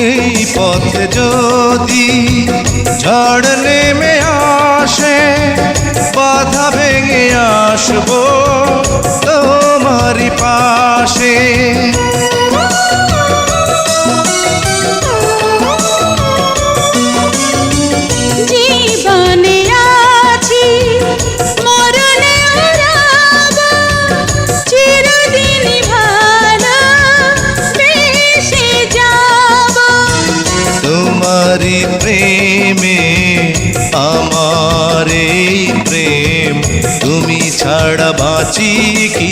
এই পথে যদি ঝড় নেমে আসে, বাধা ভেঙে আসবো তোমারই পাশে। জীবনে আছি মরণে রব, চিরদিন ভালোবেসে যাব। তোমারই প্রেমে আমার এই প্রেম, তুমি ছাড়া বাঁচি কি